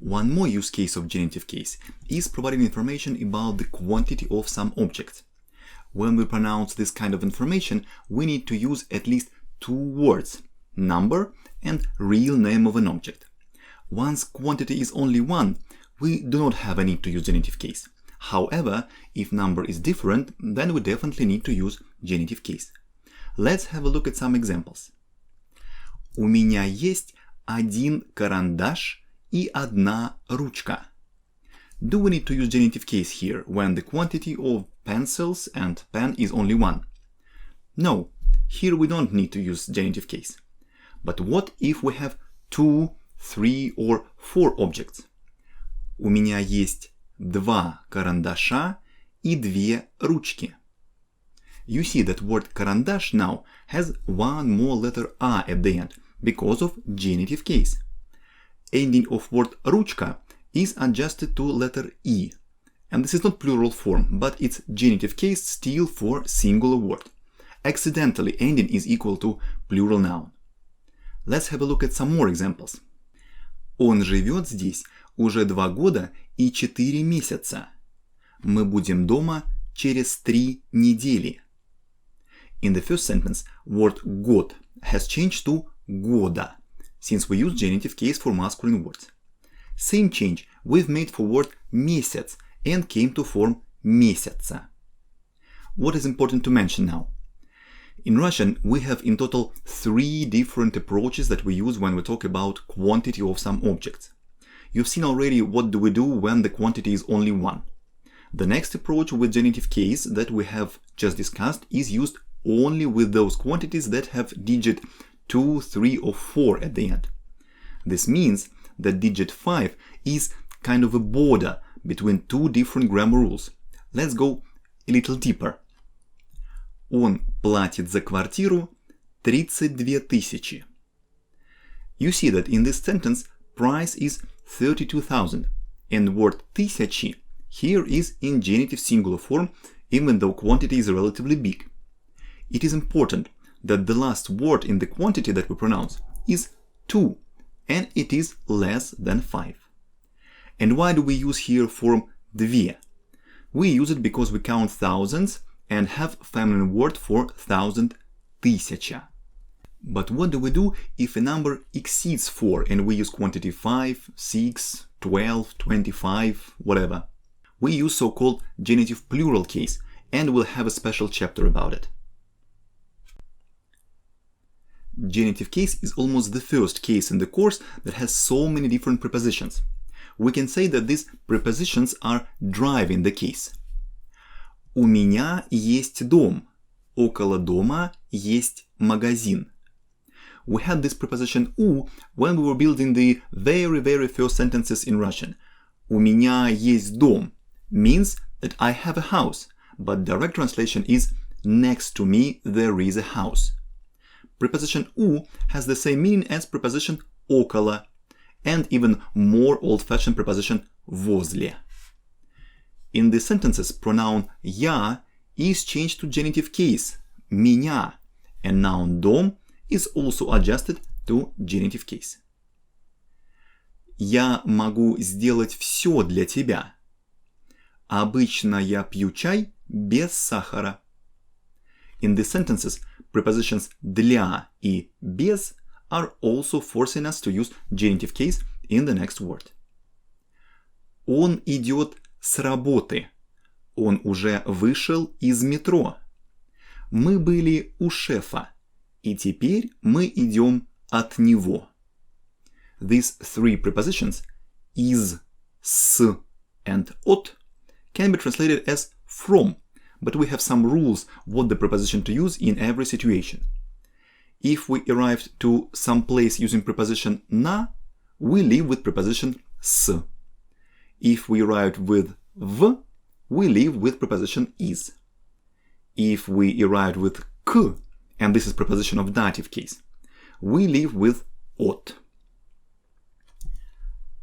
One more use case of genitive case is providing information about the quantity of some object. When we pronounce this kind of information, we need to use at least two words, number and real name of an object. Once quantity is only one, we do not have a need to use genitive case. However, if number is different, then we definitely need to use genitive case. Let's have a look at some examples. У меня есть один карандаш и одна ручка. Do we need to use genitive case here when the quantity of pencils and pen is only one? No, here we don't need to use genitive case. But what if we have 2, 3 or 4 objects? У меня есть два карандаша и две ручки. You see that word карандаш now has one more letter A at the end because of genitive case. Ending of word ручка is adjusted to letter E. And this is not plural form, but it's genitive case still for singular word. Accidentally ending is equal to plural noun. Let's have a look at some more examples. Он живет здесь уже 2 года и 4 месяца. Мы будем дома через 3 недели. In the first sentence, word год has changed to года, since we use genitive case for masculine words. Same change we've made for word месяц and came to form месяца. What is important to mention now? In Russian, we have in total 3 different approaches that we use when we talk about quantity of some objects. You've seen already what do we do when the quantity is only 1. The next approach with genitive case that we have just discussed is used only with those quantities that have digit 2, 3 or 4 at the end. This means that digit 5 is kind of a border between 2 different grammar rules. Let's go a little deeper. Он платит за квартиру 32 тысячи. You see that in this sentence price is 32,000 and word тысячи here is in genitive singular form even though quantity is relatively big. It is important that the last word in the quantity that we pronounce is 2 and it is less than 5. And why do we use here form две? We use it because we count thousands and have feminine word for thousand тысяча. But what do we do if a number exceeds 4 and we use quantity 5, 6, 12, 25, whatever? We use so-called genitive plural case and we'll have a special chapter about it. Genitive case is almost the first case in the course that has so many different prepositions. We can say that these prepositions are driving the case. У меня есть дом. Около дома есть магазин. We had this preposition у when we were building the very first sentences in Russian. У меня есть дом means that I have a house, but direct translation is next to me there is a house. Preposition у has the same meaning as preposition около and even more old-fashioned preposition возле. In these sentences, pronoun я is changed to genitive case меня, and noun дом is also adjusted to genitive case. Я могу сделать все для тебя. Обычно я пью чай без сахара. In these sentences, prepositions для и без are also forcing us to use genitive case in the next word. Он идет с работы. Он уже вышел из метро. Мы были у шефа, и теперь мы идем от него. These 3 prepositions, из, с, and от, can be translated as from, but we have some rules what the preposition to use in every situation. If we arrived to some place using preposition на, we leave with preposition с. If we arrived with в, we leave with preposition из. If we arrived with к, and this is preposition of dative case, we leave with от.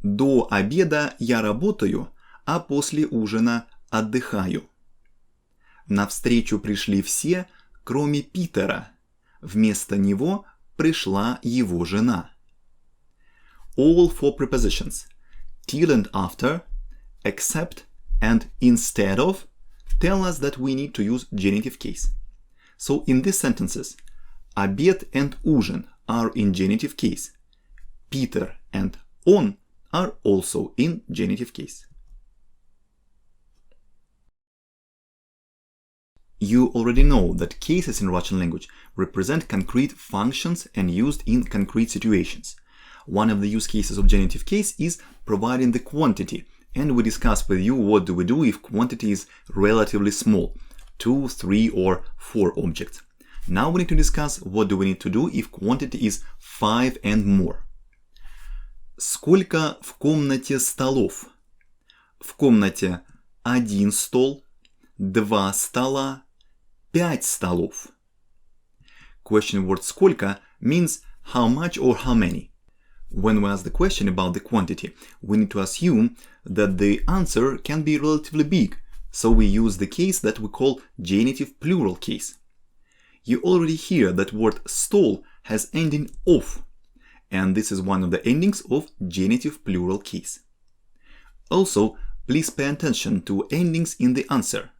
До обеда я работаю, а после ужина отдыхаю. Навстречу пришли все, кроме Питера. Вместо него пришла его жена. All 4 prepositions. till and after, except and instead of tell us that we need to use genitive case. So in these sentences, обед and ужин are in genitive case. Peter and он are also in genitive case. You already know that cases in Russian language represent concrete functions and used in concrete situations. One of the use cases of genitive case is providing the quantity, and we discuss with you what do we do if quantity is relatively small, 2, 3 or 4 objects. Now we need to discuss what do we need to do if quantity is 5 and more. Сколько в комнате столов? В комнате 1 стол, 2 стола, 5 столов. Question word сколько means how much or how many. When we ask the question about the quantity, we need to assume that the answer can be relatively big, so we use the case that we call genitive plural case. You already hear that word stol has ending of, and this is one of the endings of genitive plural case. Also, please pay attention to endings in the answer.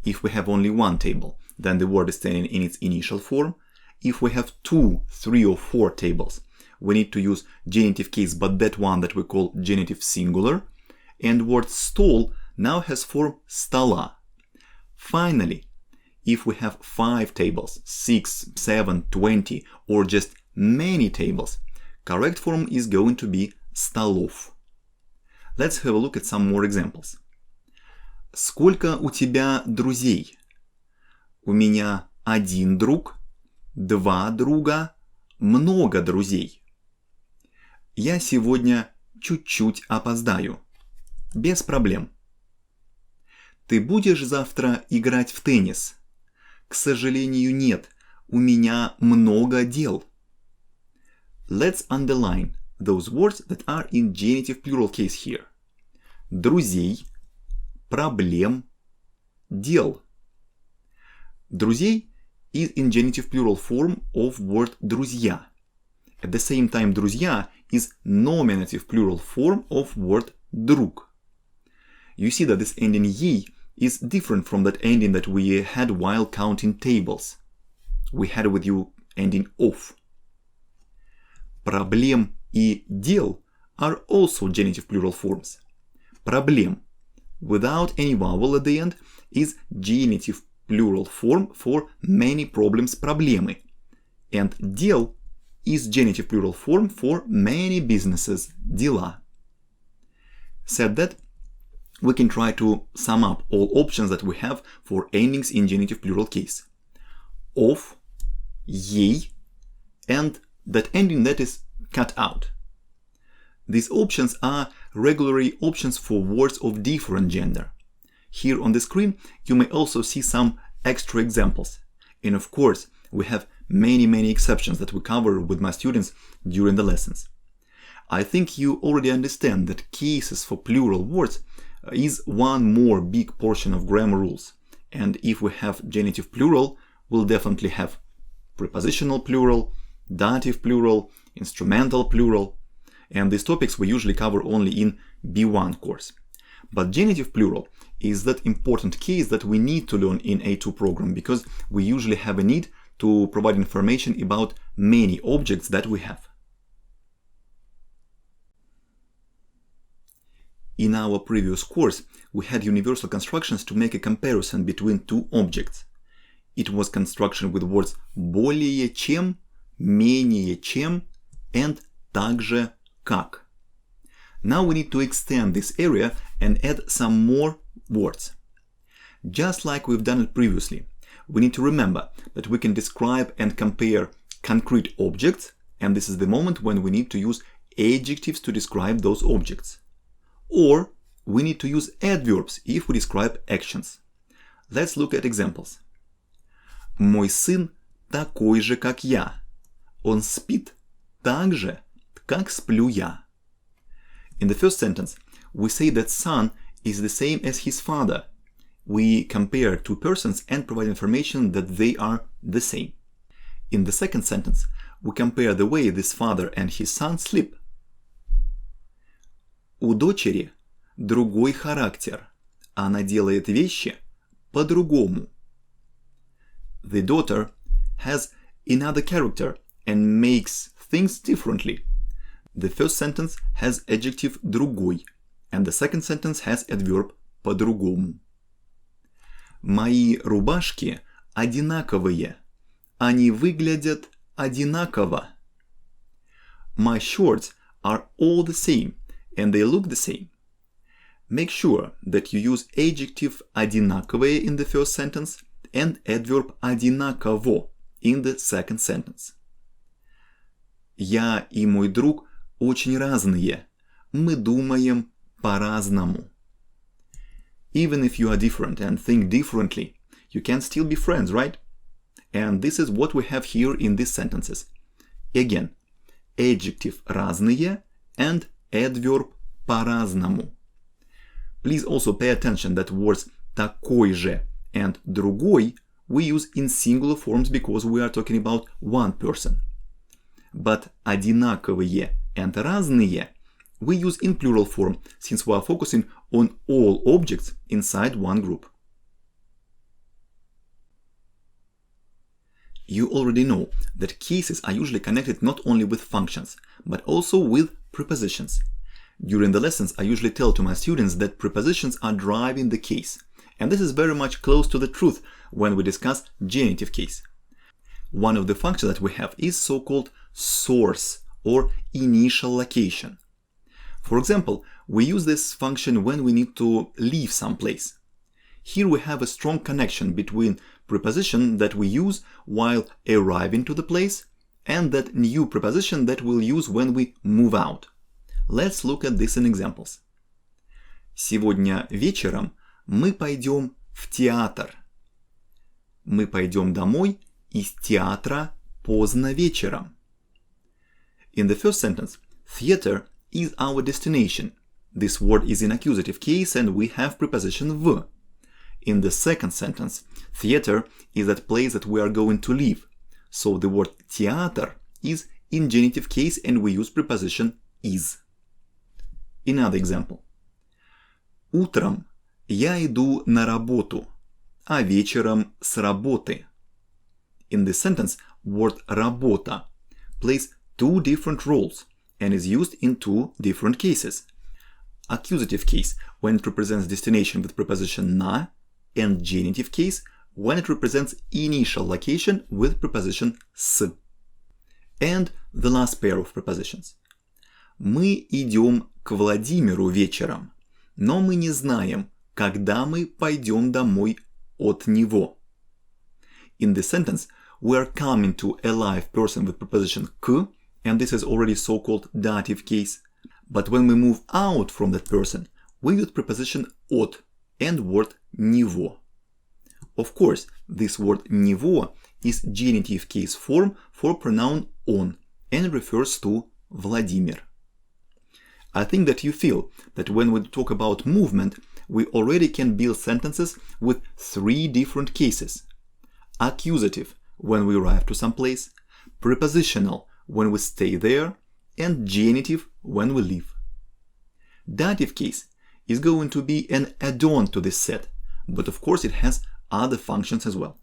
If we have only one table, then the word is standing in its initial form. If we have 2, 3 or 4 tables, we need to use genitive case, but that one that we call genitive singular, and word stol now has form stola. Finally, if we have 5 tables, 6, 7, 20, or just many tables, correct form is going to be stolов. Let's have a look at some more examples. Сколько у тебя друзей? У меня 1 друг, 2 друга, много друзей. Я сегодня чуть-чуть опоздаю. Без проблем. Ты будешь завтра играть в теннис? К сожалению, нет. У меня много дел. Let's underline those words that are in genitive plural case here. Друзей, проблем, дел. Друзей is in genitive plural form of word друзья. At the same time, друзья is nominative plural form of word друг. You see that this ending «ей» is different from that ending that we had while counting tables. We had with you ending «of». Проблем и дел are also genitive plural forms. Проблем, without any vowel at the end, is genitive plural form for many problems, проблемы. And дел is genitive plural form for many businesses, дела. Said that, we can try to sum up all options that we have for endings in genitive plural case. Of, ей, and that ending that is cut out. These options are regularly options for words of different gender. Here on the screen, you may also see some extra examples. And of course, we have many exceptions that we cover with my students during the lessons. I think you already understand that cases for plural words is one more big portion of grammar rules. And if we have genitive plural, we'll definitely have prepositional plural, dative plural, instrumental plural. And these topics we usually cover only in B1 course. But genitive plural is that important case that we need to learn in A2 program because we usually have a need to provide information about many objects that we have. In our previous course, we had universal constructions to make a comparison between two objects. It was construction with words более чем, менее чем, and также как. Now we need to extend this area and add some more words. Just like we've done it previously, we need to remember that we can describe and compare concrete objects, and this is the moment when we need to use adjectives to describe those objects. Or we need to use adverbs if we describe actions. Let's look at examples. Мой сын такой же, как я. Он спит так же, как сплю я. In the first sentence, we say that son is the same as his father. We compare two persons and provide information that they are the same. In the second sentence, we compare the way this father and his son sleep. У дочери другой характер. Она делает вещи по-другому. The daughter has another character and makes things differently. The first sentence has adjective другой, and the second sentence has adverb по-другому. Мои рубашки одинаковые. Они выглядят одинаково. My shorts are all the same, and they look the same. Make sure that you use adjective одинаковые in the first sentence and adverb одинаково in the second sentence. Я и мой друг очень разные. Мы думаем по-разному. Even if you are different and think differently, you can still be friends, right? And this is what we have here in these sentences. Again, adjective разные and adverb по-разному. Please also pay attention that words такой же and другой we use in singular forms because we are talking about one person. But одинаковые and разные we use in plural form since we are focusing on all objects inside one group. You already know that cases are usually connected not only with functions, but also with prepositions. During the lessons, I usually tell to my students that prepositions are driving the case, and this is very much close to the truth when we discuss genitive case. One of the functions that we have is so-called source or initial location. For example, we use this function when we need to leave some place. Here we have a strong connection between preposition that we use while arriving to the place and that new preposition that we'll use when we move out. Let's look at this in examples. Сегодня вечером мы пойдем в театр. Мы пойдем домой из театра поздно вечером. In the first sentence, theater is our destination. This word is in accusative case and we have preposition в. In the second sentence, theater is that place that we are going to leave. So the word театр is in genitive case and we use preposition is. Another example. Утром я иду на работу, а вечером с работы. In this sentence, word работа plays two different roles and is used in two different cases. Accusative case when it represents destination with preposition на, and genitive case when it represents initial location with preposition с. And the last pair of prepositions. Мы идем к Владимиру вечером, но мы не знаем, когда мы пойдем домой от него. In this sentence, we are coming to a live person with preposition к, and this is already so-called dative case. But when we move out from that person, we use preposition от and word него. Of course, this word него is genitive case form for pronoun он and refers to Vladimir. I think that you feel that when we talk about movement, we already can build sentences with three different cases. Accusative, when we arrive to some place, prepositional, when we stay there, and genitive, when we leave. Dative case is going to be an add-on to this set, but of course it has other functions as well.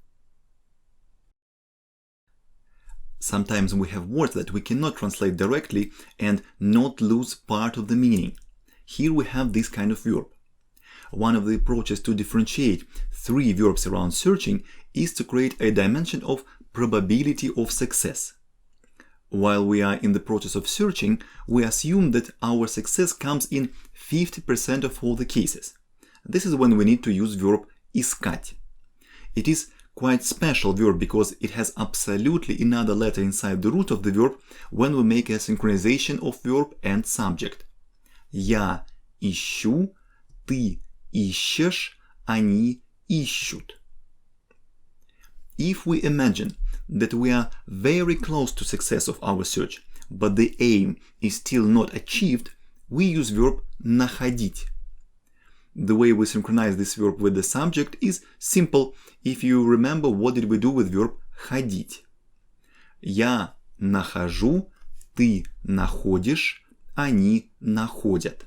Sometimes we have words that we cannot translate directly and not lose part of the meaning. Here we have this kind of verb. One of the approaches to differentiate three verbs around searching is to create a dimension of probability of success. While we are in the process of searching, we assume that our success comes in 50% of all the cases. This is when we need to use verb искать. It is quite special verb because it has absolutely another letter inside the root of the verb when we make a synchronization of verb and subject. Я ищу, ты ищешь, они ищут. If we imagine that we are very close to success of our search, but the aim is still not achieved, we use verb находить. The way we synchronize this verb with the subject is simple if you remember what did we do with verb ходить. Я нахожу, ты находишь, они находят.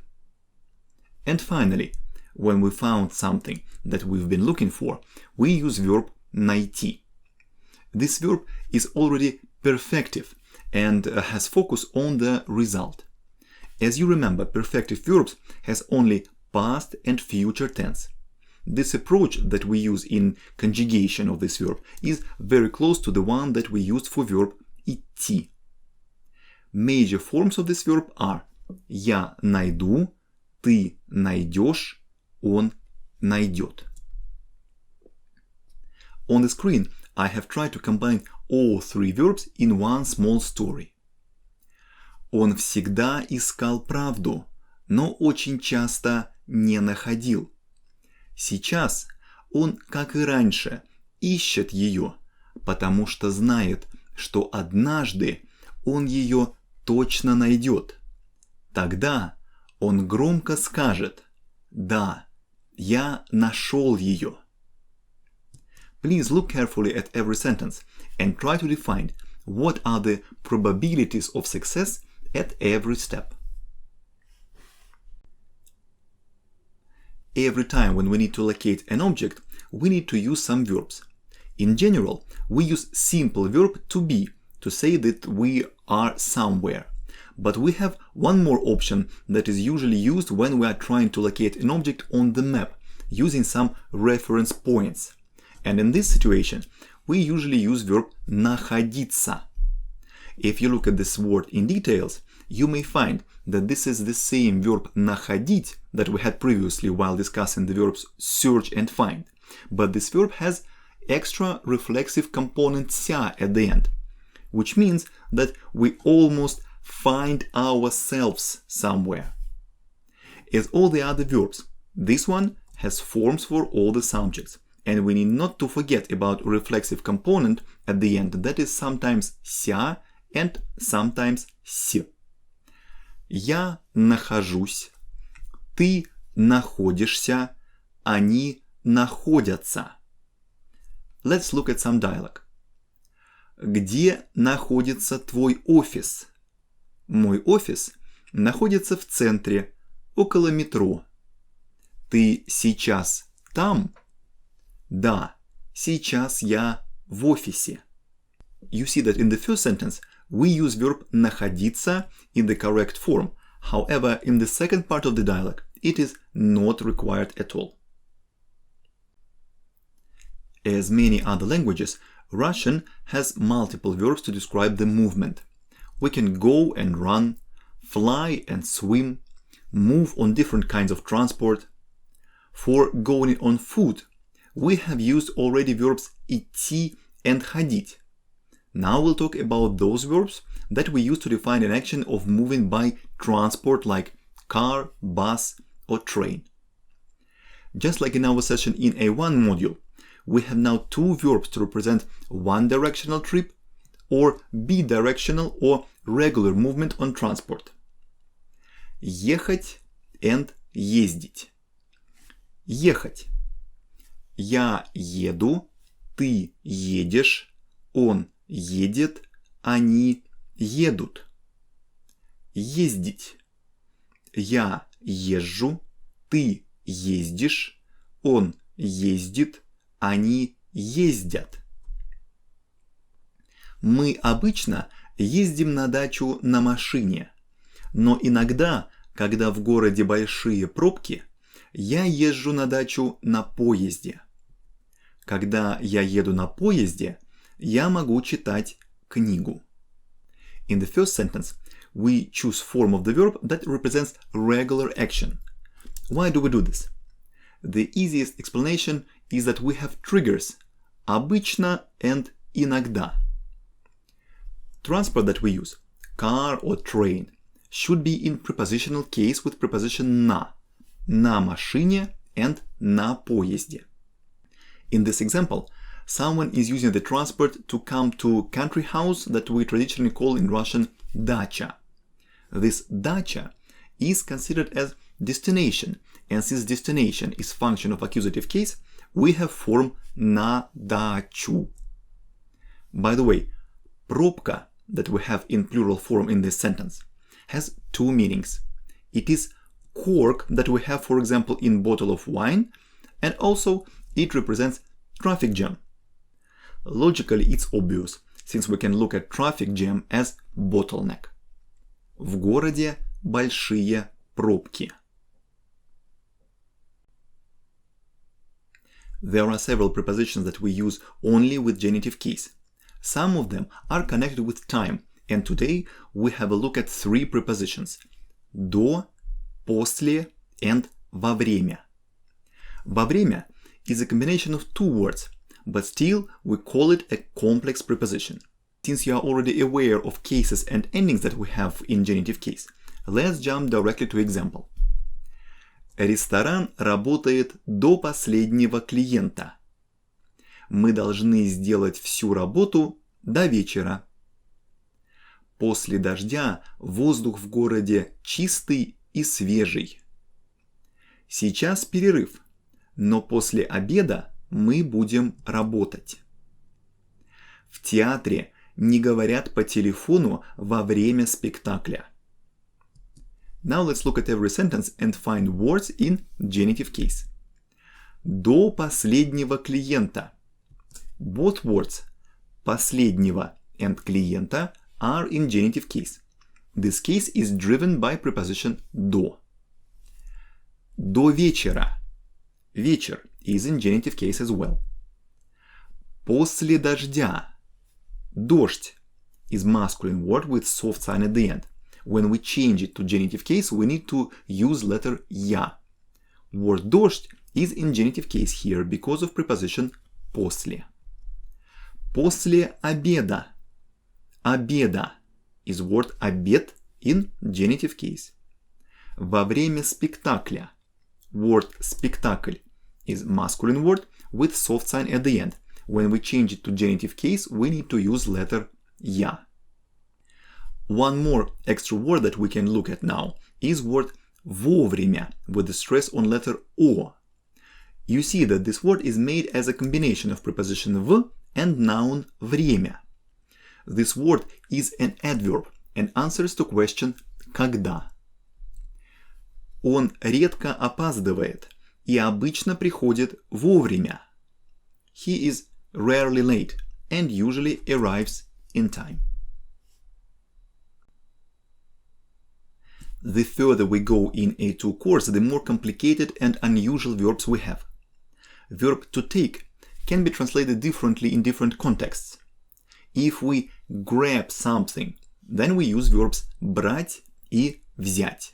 And finally, when we found something that we've been looking for, we use verb найти. This verb is already perfective and has focus on the result. As you remember, perfective verbs has only past and future tense. This approach that we use in conjugation of this verb is very close to the one that we used for verb идти. Major forms of this verb are я найду, ты найдешь, он найдет. On the screen, I have tried to combine all three verbs in one small story. Он всегда искал правду, но очень часто не находил. Сейчас он, как и раньше, ищет ее, потому что знает, что однажды он ее точно найдет. Тогда он громко скажет: «Да, я нашел ее». Please look carefully at every sentence and try to define what are the probabilities of success at every step. Every time when we need to locate an object, we need to use some verbs. In general, we use simple verb to be to say that we are somewhere. But we have one more option that is usually used when we are trying to locate an object on the map, using some reference points. And in this situation, we usually use verb находиться. If you look at this word in details, you may find that this is the same verb находить that we had previously while discussing the verbs search and find. But this verb has extra reflexive component ся at the end, which means that we almost find ourselves somewhere. As all the other verbs, this one has forms for all the subjects. And we need not to forget about reflexive component at the end that is sometimes ся and sometimes с. Я нахожусь, ты находишься, они находятся. Let's look at some dialogue. Где находится твой офис? Мой офис находится в центре, около метро. Ты сейчас там? Да, сейчас я в офисе. You see that in the first sentence we use verb находиться in the correct form. However, in the second part of the dialogue, it is not required at all. As many other languages, Russian has multiple verbs to describe the movement. We can go and run, fly and swim, move on different kinds of transport. For going on foot, we have used already verbs идти and ходить. Now we'll talk about those verbs that we use to define an action of moving by transport like car, bus, or train. Just like in our session in A1 module, we have now two verbs to represent one directional trip or bidirectional or regular movement on transport. Ехать and ездить. Ехать. Я еду, ты едешь, он едет, они едут. Ездить. Я езжу, ты ездишь, он ездит, они ездят. Мы обычно ездим на дачу на машине, но иногда, когда в городе большие пробки, я езжу на дачу на поезде. Когда я еду на поезде, я могу читать книгу. In the first sentence, we choose form of the verb that represents regular action. Why do we do this? The easiest explanation is that we have triggers обычно and иногда. Transport that we use, car or train, should be in prepositional case with preposition на машине and на поезде. In this example, someone is using the transport to come to country house that we traditionally call in Russian dacha. This dacha is considered as destination, and since destination is function of accusative case, we have form на дачу. By the way, пробка that we have in plural form in this sentence has two meanings. It is cork that we have, for example, in bottle of wine, and also it represents traffic jam. Logically, it's obvious, since we can look at traffic jam as bottleneck. В городе большие пробки. There are several prepositions that we use only with genitive case. Some of them are connected with time, and today we have a look at 3 prepositions: до, после, and во время. Во время is a combination of 2 words, but still we call it a complex preposition. Since you are already aware of cases and endings that we have in genitive case, let's jump directly to example. Ресторан работает до последнего клиента. Мы должны сделать всю работу до вечера. После дождя воздух в городе чистый и свежий. Сейчас перерыв, но после обеда мы будем работать. В театре не говорят по телефону во время спектакля. Now let's look at every sentence and find words in genitive case. До последнего клиента. Both words последнего and клиента are in genitive case. This case is driven by preposition до. До вечера. Вечер is in genitive case as well. После дождя. Дождь is masculine word with soft sign at the end. When we change it to genitive case, we need to use letter я. Word дождь is in genitive case here because of preposition после. После обеда. Обеда is word обед in genitive case. Во время спектакля. Word спектакль is masculine word with soft sign at the end. When we change it to genitive case, we need to use letter я. One more extra word that we can look at now is word вовремя with the stress on letter о. You see that this word is made as a combination of preposition в and noun время. This word is an adverb and answers to question когда. Он редко опаздывает и обычно приходит вовремя. He is rarely late and usually arrives in time. The further we go in A2 course, the more complicated and unusual verbs we have. Verb to take can be translated differently in different contexts. If we grab something, then we use verbs брать и взять.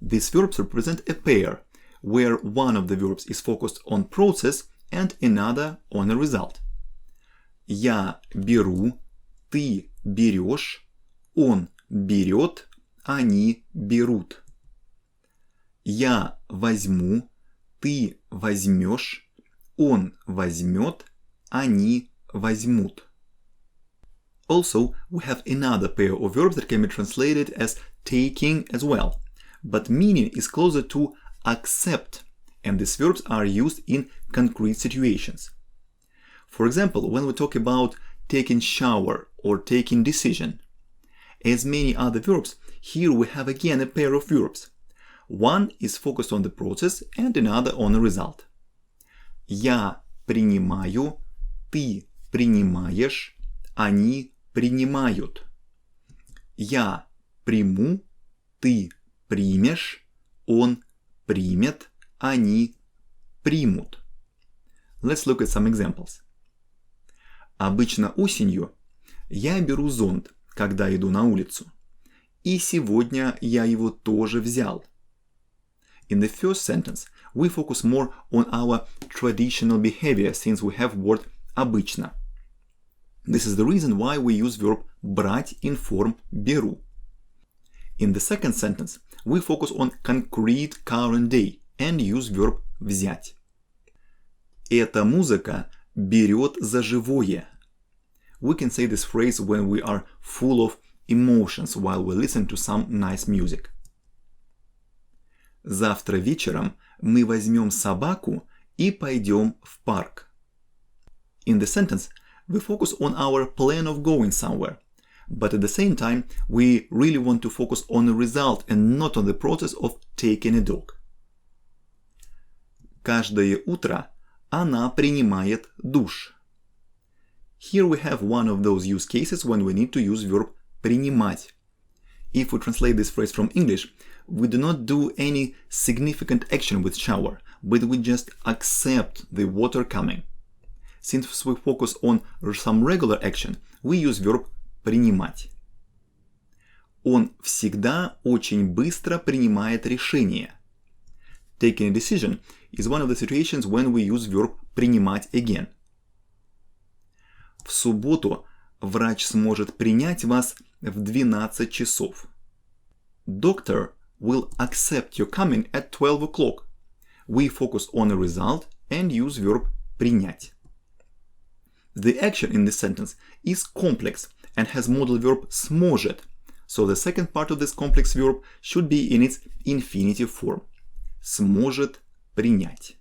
These verbs represent a pair, where one of the verbs is focused on process and another on a result. Я беру, ты берешь, он берет, они берут. Я возьму, ты возьмешь, он возьмет, они возьмут. Also, we have another pair of verbs that can be translated as taking as well, but meaning is closer to accept, and these verbs are used in concrete situations. For example, when we talk about taking shower or taking decision. As many other verbs, here we have again a pair of verbs. One is focused on the process and another on the result. Я принимаю, ты принимаешь, они принимают. Я приму, ты примешь, он примет, они примут. Let's look at some examples. Обычно осенью я беру зонт, когда иду на улицу. И сегодня я его тоже взял. In the first sentence, we focus more on our traditional behavior since we have word обычно. This is the reason why we use verb брать in form беру. In the second sentence, we focus on concrete current day and use verb взять. Эта музыка берет за живое. We can say this phrase when we are full of emotions while we listen to some nice music. Завтра вечером мы возьмем собаку и пойдем в парк. In the sentence, we focus on our plan of going somewhere, but at the same time, we really want to focus on the result and not on the process of taking a dog. Каждое утро она принимает душ. Here we have one of those use cases when we need to use verb принимать. If we translate this phrase from English, we do not do any significant action with shower, but we just accept the water coming. Since we focus on some regular action, we use verb принимать. Он всегда очень быстро принимает решения. Taking a decision is one of the situations when we use verb принимать again. В субботу врач сможет принять вас в 12 часов. Doctor will accept your coming at 12 o'clock. We focus on a result and use verb принять. The action in this sentence is complex and has modal verb сможет, so the second part of this complex verb should be in its infinitive form. Сможет принять.